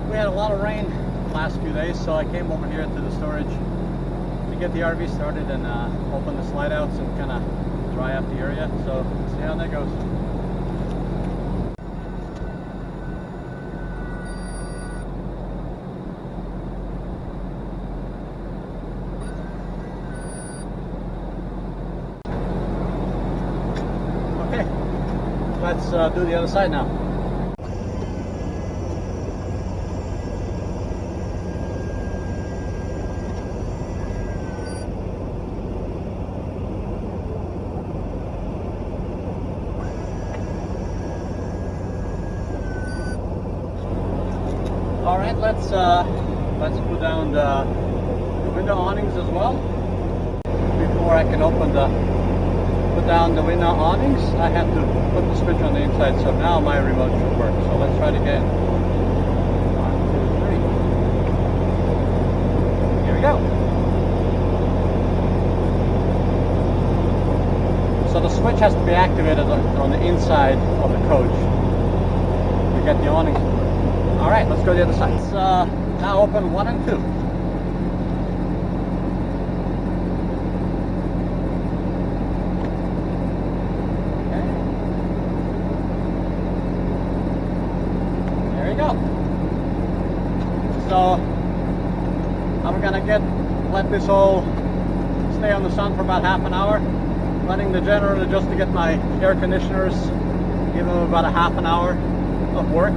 We had a lot of rain the last few days, so I came over here to the storage to get the RV started and open the slide outs and kind of dry up the area. So let's see how that goes. Okay, let's do the other side now. All right, let's put down the window awnings as well. Before I can put down the window awnings, I have to put the switch on the inside. So now my remote should work. So let's try it again. 1, 2, 3. Here we go. So the switch has to be activated on the inside of the coach to get the awnings to work. All right, let's go to the other side. Let's now open 1 and 2. Okay. There you go. So I'm gonna let this all stay on the sun for about half an hour. Running the generator just to get my air conditioners, give them about a half an hour of work.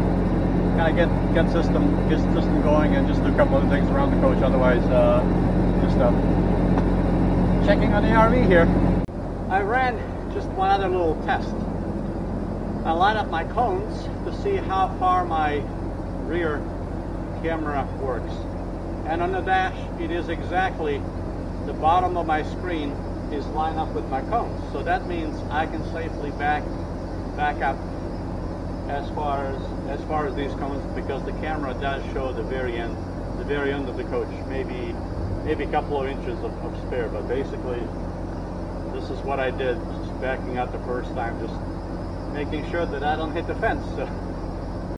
Kind of get system going and just do a couple of things around the coach. Otherwise, just checking on the RV here. I ran just one other little test. I lined up my cones to see how far my rear camera works. And on the dash, it is exactly the bottom of my screen is lined up with my cones. So that means I can safely back up as far as these cones, because the camera does show the very end of the coach, maybe a couple of inches of spare. But basically, this is what I did, just backing out the first time, just making sure that I don't hit the fence. So